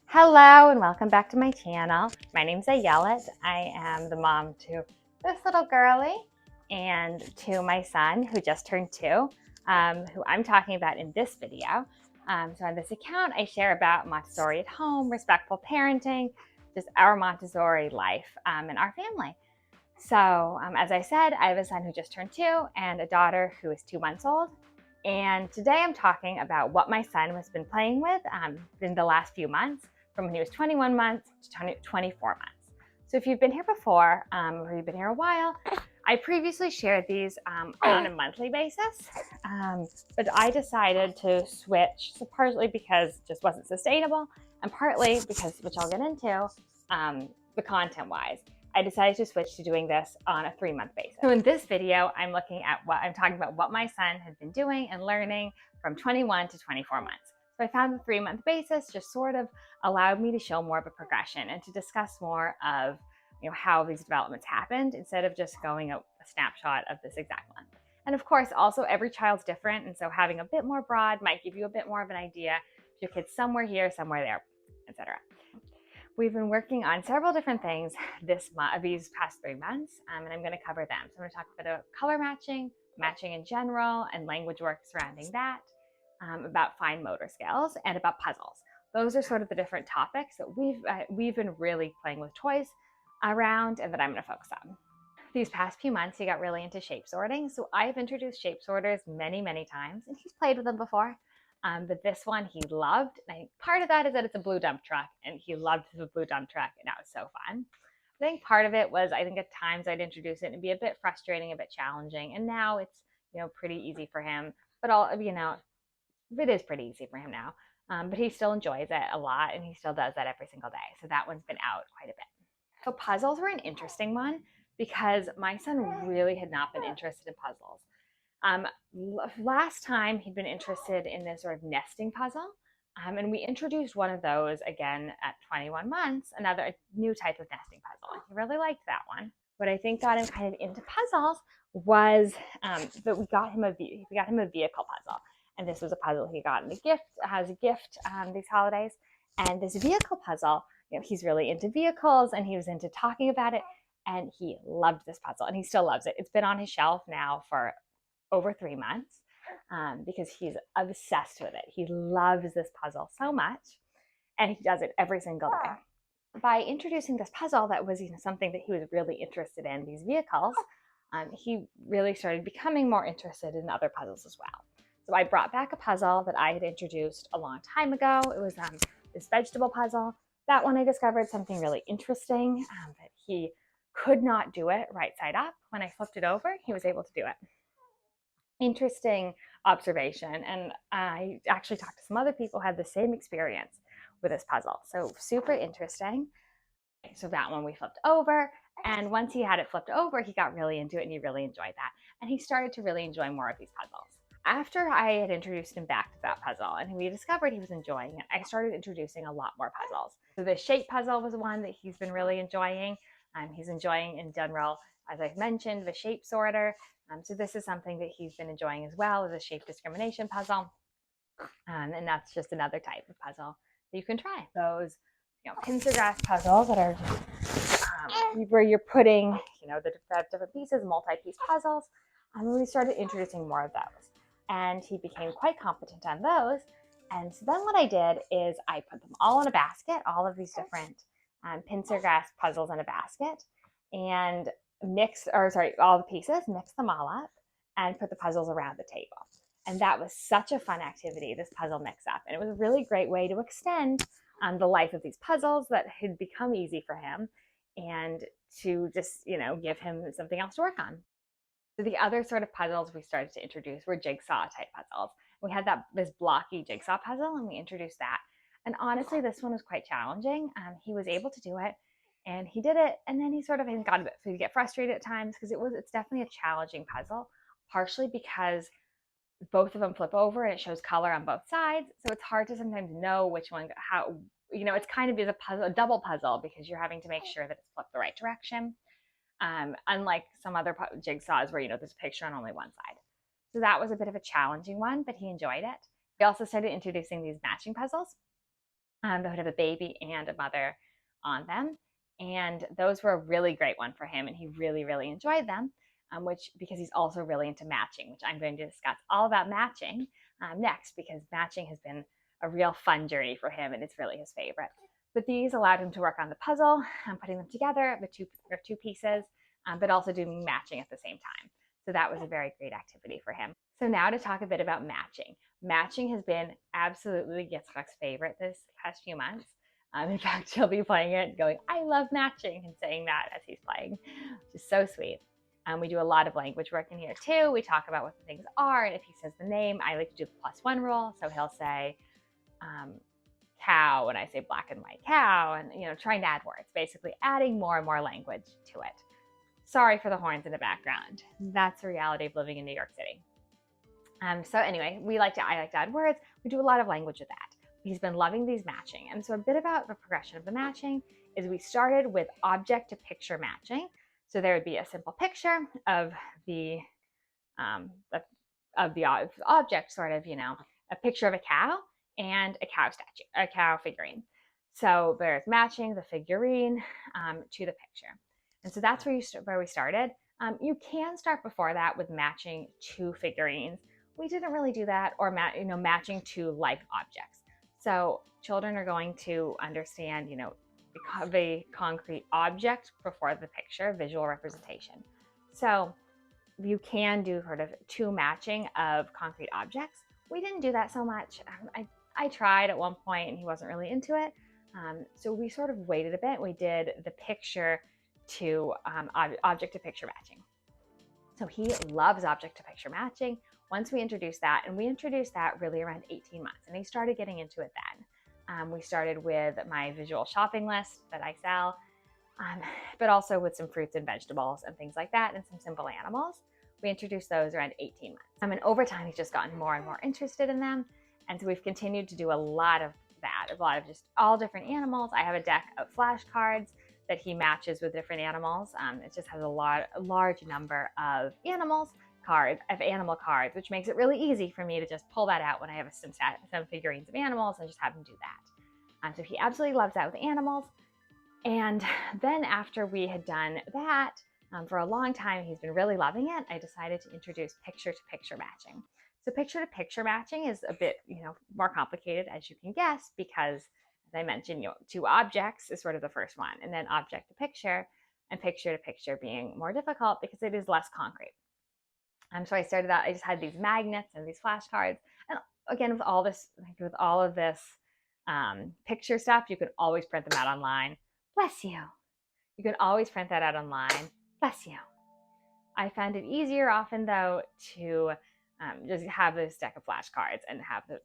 Hello and welcome back to my channel. My name's Ayelet. I am the mom to this little girly and to my son who just turned 2, who I'm talking about in this video. So on this account, I share about Montessori at home, respectful parenting, just our Montessori life and our family. So as I said, I have a son who just turned 2 and a daughter who is 2 months old. And today I'm talking about what my son has been playing with in the last few months, from when he was 21 months to 24 months. So if you've been here before or you've been here a while, I previously shared these on a monthly basis, but I decided to switch, so partly because it just wasn't sustainable, and partly because, which I'll get into, the content-wise. I decided to switch to doing this on a 3-month basis. So in this video, I'm talking about what my son has been doing and learning from 21 to 24 months. So I found the 3-month basis just sort of allowed me to show more of a progression and to discuss more of how these developments happened instead of just going a snapshot of this exact month. And of course, also every child's different, and so having a bit more broad might give you a bit more of an idea if your kid's somewhere here, somewhere there, etc. We've been working on several different things these past 3 months, and I'm going to cover them. So I'm going to talk about color matching, matching in general, and language work surrounding that, about fine motor skills, and about puzzles. Those are sort of the different topics that we've been really playing with toys around and that I'm going to focus on. These past few months, he got really into shape sorting. So I've introduced shape sorters many, many times, and he's played with them before. But this one he loved. And I think part of that is that it's a blue dump truck, and he loved the blue dump truck, and that was so fun. I think part of it was, I think at times I'd introduce it and it'd be a bit frustrating, a bit challenging, and now it's pretty easy for him. But it is pretty easy for him now. But he still enjoys it a lot, and he still does that every single day. So that one's been out quite a bit. So puzzles were an interesting one because my son really had not been interested in puzzles. Last time he'd been interested in this sort of nesting puzzle, and we introduced one of those again at 21 months, another new type of nesting puzzle. And he really liked that one. What I think got him kind of into puzzles was that we got him a vehicle puzzle. And this was a puzzle he got as a gift these holidays. And this vehicle puzzle, he's really into vehicles, and he was into talking about it, and he loved this puzzle, and he still loves it. It's been on his shelf now for over 3 months because he's obsessed with it. He loves this puzzle so much, and he does it every single day. By introducing this puzzle that was something that he was really interested in, these vehicles, he really started becoming more interested in other puzzles as well. So I brought back a puzzle that I had introduced a long time ago. It was this vegetable puzzle. That one I discovered something really interesting, that he could not do it right side up. When I flipped it over, he was able to do it. Interesting observation, and I actually talked to some other people who had the same experience with this puzzle. So super interesting. So that one we flipped over, and once he had it flipped over, he got really into it, and he really enjoyed that. And he started to really enjoy more of these puzzles. After I had introduced him back to that puzzle and we discovered he was enjoying it, I started introducing a lot more puzzles. So the shape puzzle was one that he's been really enjoying. He's enjoying in general, as I've mentioned, the shape sorter. So this is something that he's been enjoying as well, as a shape discrimination puzzle. And that's just another type of puzzle that you can try. Those pincer grasp puzzles that are where you're putting the different pieces, multi-piece puzzles. We started introducing more of those, and he became quite competent on those. And so then what I did is I put them all in a basket, all of these different pincer grasp puzzles in a basket, and all the pieces, mix them all up, and put the puzzles around the table. And that was such a fun activity, this puzzle mix up. And it was a really great way to extend the life of these puzzles that had become easy for him, and to just, give him something else to work on. So the other sort of puzzles we started to introduce were jigsaw type puzzles. We had this blocky jigsaw puzzle, and we introduced that. And honestly, this one was quite challenging. He was able to do it, and he did it, and then he sort of got a bit, so you get frustrated at times because it's definitely a challenging puzzle, partially because both of them flip over and it shows color on both sides. So it's hard to sometimes know which one, it's kind of a double puzzle because you're having to make sure that it's flipped the right direction. Unlike some other jigsaws where, there's a picture on only one side. So that was a bit of a challenging one, but he enjoyed it. We also started introducing these matching puzzles. That would have a baby and a mother on them. And those were a really great one for him, and he really, really enjoyed them, which because he's also really into matching, which I'm going to discuss all about matching next, because matching has been a real fun journey for him, and it's really his favorite. But these allowed him to work on the puzzle, putting them together, the two pieces, but also doing matching at the same time. So that was a very great activity for him. So now to talk a bit about matching. Matching has been absolutely Yitzchak's favorite this past few months. In fact, he'll be playing it going, I love matching, and saying that as he's playing, which is so sweet. We do a lot of language work in here too. We talk about what the things are, and if he says the name, I like to do the +1 rule. So he'll say cow, and I say black and white cow, and trying to add words, basically adding more and more language to it. Sorry for the horns in the background. That's the reality of living in New York City. So anyway, I like to add words. We do a lot of language with that. He's been loving these matching. And so a bit about the progression of the matching is we started with object to picture matching. So there would be a simple picture of the object, sort of, a picture of a cow and a cow statue, a cow figurine. So there's matching the figurine to the picture. And so that's where we started. You can start before that with matching two figurines. We didn't really do that, or matching two like objects. So children are going to understand, the concrete object before the picture, visual representation. So you can do sort of two matching of concrete objects. We didn't do that so much. I tried at one point and he wasn't really into it. So we sort of waited a bit. We did the picture to object to picture matching. So he loves object to picture matching. Once we introduced that, and we introduced that really around 18 months, and he started getting into it then. We started with my visual shopping list that I sell, but also with some fruits and vegetables and things like that, and some simple animals. We introduced those around 18 months. And over time, he's just gotten more and more interested in them. And so we've continued to do a lot of that, a lot of just all different animals. I have a deck of flashcards that he matches with different animals. It just has a large number of animal cards, which makes it really easy for me to just pull that out when I have some figurines of animals and just have him do that. So he absolutely loves that with animals. And then after we had done that, for a long time, he's been really loving it. I decided to introduce picture-to-picture matching. So picture-to-picture matching is a bit, more complicated, as you can guess, because as I mentioned, two objects is sort of the first one, and then object to picture, and picture to picture being more difficult because it is less concrete. So I started out, I just had these magnets and these flashcards. And again, with all of this picture stuff, you can always print them out online. Bless you. You can always print that out online. Bless you. I found it easier often, though, to just have this deck of flashcards and have the,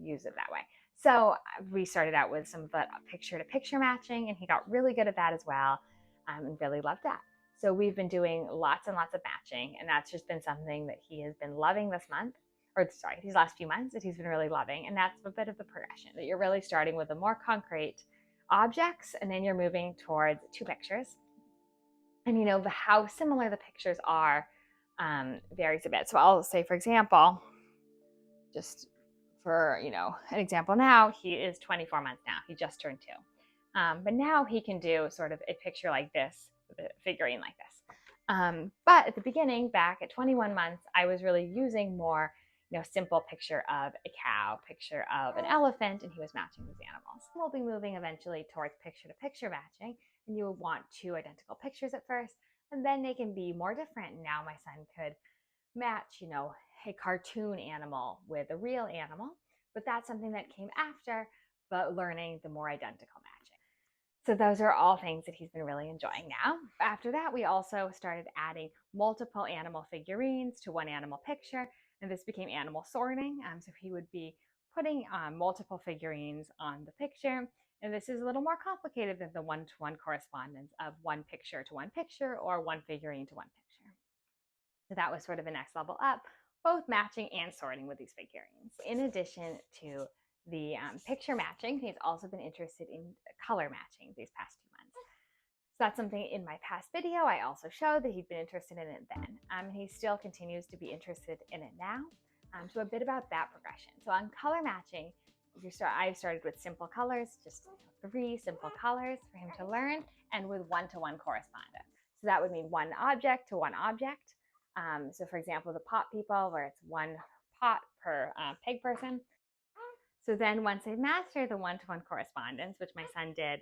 use it that way. So we started out with some of the picture-to-picture matching, and he got really good at that as well, and really loved that. So we've been doing lots and lots of matching, and that's just been something that he has been loving these last few months, that he's been really loving. And that's a bit of the progression, that you're really starting with the more concrete objects, and then you're moving towards two pictures. And how similar the pictures are varies a bit. So I'll say, for example, just for an example, now he is 24 months now. He just turned 2, but now he can do sort of a picture like this with a figurine like this. But at the beginning, back at 21 months, I was really using more simple picture of a cow, picture of an elephant, and he was matching these animals. We'll be moving eventually towards picture-to-picture matching, and you would want two identical pictures at first, and then they can be more different. Now my son could match, a cartoon animal with a real animal, but that's something that came after, but learning the more identical matching. So those are all things that he's been really enjoying now. After that, we also started adding multiple animal figurines to one animal picture, and this became animal sorting. So he would be putting multiple figurines on the picture, and this is a little more complicated than the one-to-one correspondence of one picture to one picture or one figurine to one picture. So that was sort of the next level up, both matching and sorting with these figurines. In addition to the picture matching, he's also been interested in color matching these past few months. So that's something in my past video I also showed that he'd been interested in it then. He still continues to be interested in it now. So a bit about that progression. So on color matching, I've started with simple colors, just 3 simple colors for him to learn, and with one-to-one correspondence. So that would mean one object to one object. So for example, the pot people, where it's 1 pot per pig person. So then once they've mastered the one-to-one correspondence, which my son did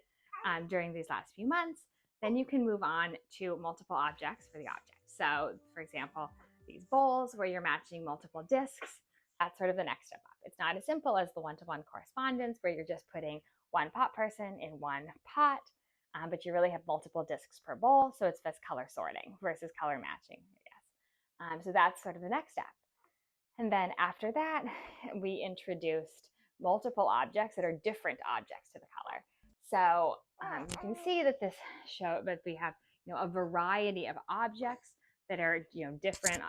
during these last few months, then you can move on to multiple objects for the object. So for example, these bowls where you're matching multiple discs, that's sort of the next step up. It's not as simple as the one-to-one correspondence where you're just putting one pot person in one pot, but you really have multiple discs per bowl. So it's just color sorting versus color matching, I guess. So that's sort of the next step. And then after that, we introduced multiple objects that are different objects to the color. So you can see that this show that we have a variety of objects that are different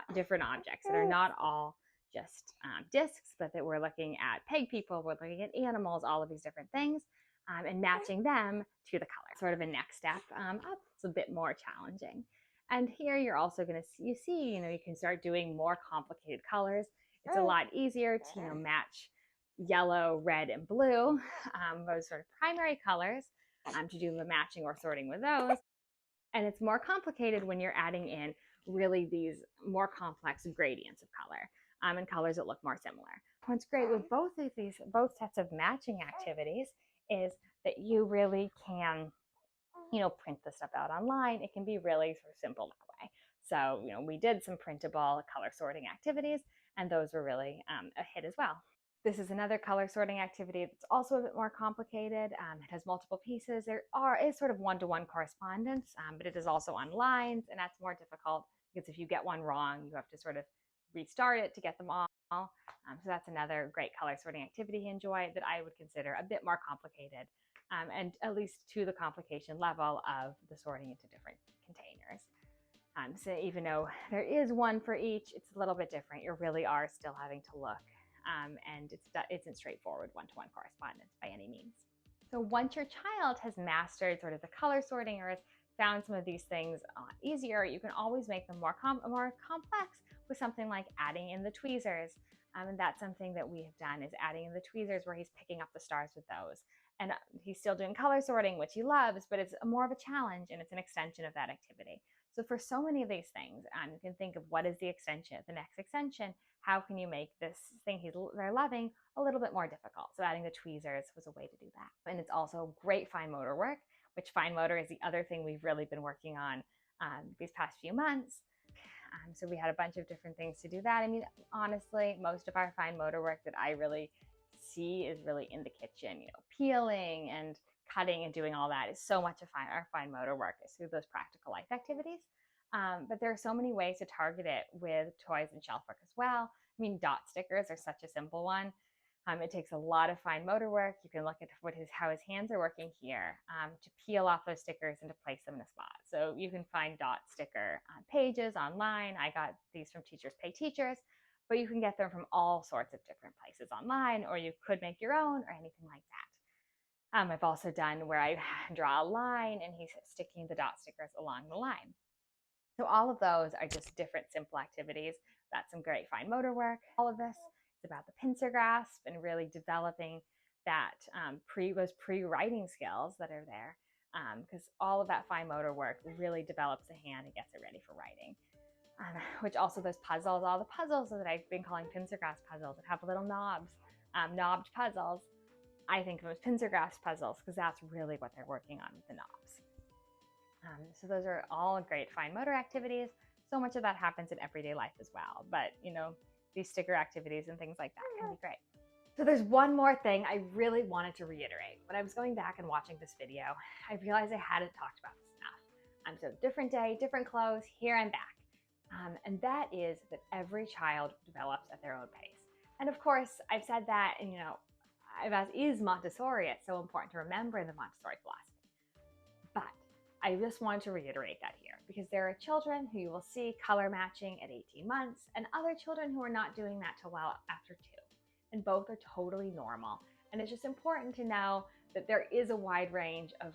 objects that are not all just discs, but that we're looking at pig people, we're looking at animals, all of these different things, and matching them to the color. Sort of a next step up. It's a bit more challenging. And here you're also going to you can start doing more complicated colors. It's a lot easier to match yellow, red, and blue, those sort of primary colors, to do the matching or sorting with those. And it's more complicated when you're adding in really these more complex gradients of color and colors that look more similar. What's great with both sets of matching activities is that you really can print this stuff out online. It can be really sort of simple that way. So, we did some printable color sorting activities, and those were really a hit as well. This is another color sorting activity that's also a bit more complicated. It has multiple pieces. There is sort of one-to-one correspondence, but it is also on lines, and that's more difficult because if you get one wrong, you have to sort of restart it to get them all. So that's another great color sorting activity he enjoyed that I would consider a bit more complicated, and at least to the complication level of the sorting into different containers. So even though there is one for each, it's a little bit different. You really are still having to look, and it isn't straightforward one-to-one correspondence by any means. So once your child has mastered sort of the color sorting or has found some of these things easier, you can always make them more complex with something like adding in the tweezers. And that's something that we have done, is adding in the tweezers where he's picking up the stars with those. And he's still doing color sorting, which he loves, but it's more of a challenge and it's an extension of that activity. So for so many of these things, you can think of what is the next extension, how can you make this thing they're loving a little bit more difficult? So adding the tweezers was a way to do that. And it's also great fine motor work, which fine motor is the other thing we've really been working on these past few months. So we had a bunch of different things to do that. I mean, honestly, most of our fine motor work that I really see is really in the kitchen, peeling and cutting and doing all that is so much of our fine motor work is through those practical life activities. But there are so many ways to target it with toys and shelf work as well. I mean, dot stickers are such a simple one. It takes a lot of fine motor work. You can look at how his hands are working here to peel off those stickers and to place them in a spot. So you can find dot sticker pages online. I got these from Teachers Pay Teachers, but you can get them from all sorts of different places online, or you could make your own or anything like that. I've also done where I draw a line and he's sticking the dot stickers along the line. So all of those are just different simple activities. That's some great fine motor work. All of this is about the pincer grasp and really developing that those pre-writing skills that are there, because all of that fine motor work really develops the hand and gets it ready for writing. Which also those puzzles, all the puzzles that I've been calling pincer grasp puzzles that have little knobs, knobbed puzzles, I think of them as pincer grasp puzzles because that's really what they're working on with the knobs. So those are all great fine motor activities. So much of that happens in everyday life as well. But, these sticker activities and things like that can be great. So there's one more thing I really wanted to reiterate. When I was going back and watching this video, I realized I hadn't talked about this enough. So different day, different clothes, here and back. And that is that every child develops at their own pace. And of course, I've said that, and as is Montessori, it's so important to remember the Montessori philosophy. But I just want to reiterate that here because there are children who you will see color matching at 18 months and other children who are not doing that till well after 2. And both are totally normal. And it's just important to know that there is a wide range of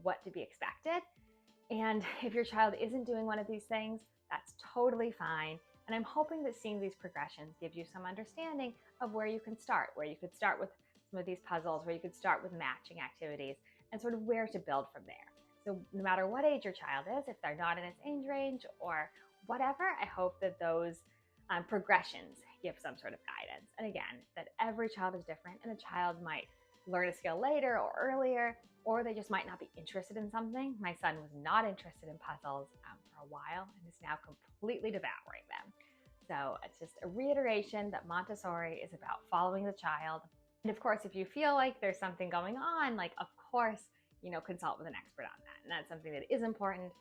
what to be expected. And if your child isn't doing one of these things, that's totally fine. And I'm hoping that seeing these progressions gives you some understanding of where you can start, where you could start with some of these puzzles where you could start with matching activities and sort of where to build from there. So no matter what age your child is, if they're not in its age range or whatever, I hope that those progressions give some sort of guidance. And again, that every child is different and a child might learn a skill later or earlier, or they just might not be interested in something. My son was not interested in puzzles for a while and is now completely devouring them. So it's just a reiteration that Montessori is about following the child. And of course, if you feel like there's something going on, like of course, consult with an expert on that. And that's something that is important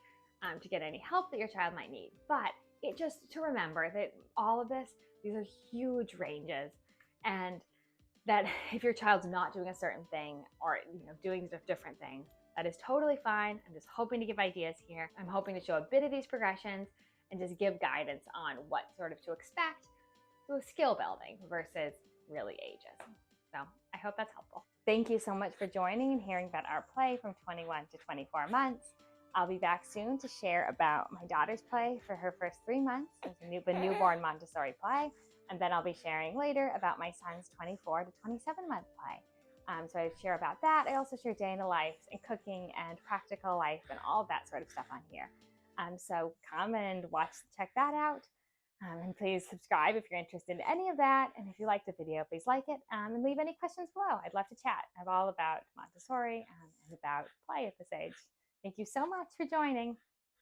to get any help that your child might need. But it just to remember that all of this, these are huge ranges, and that if your child's not doing a certain thing or doing different things, that is totally fine. I'm just hoping to give ideas here. I'm hoping to show a bit of these progressions and just give guidance on what sort of to expect with skill building versus really ages. So I hope that's helpful. Thank you so much for joining and hearing about our play from 21 to 24 months. I'll be back soon to share about my daughter's play for her first 3 months, the newborn Montessori play. And then I'll be sharing later about my son's 24 to 27 month play. So I share about that. I also share day in the life and cooking and practical life and all of that sort of stuff on here. So come and check that out. And please subscribe if you're interested in any of that. And if you liked the video, please like it and leave any questions below. I'd love to chat. I'm all about Montessori and about play at this age. Thank you so much for joining.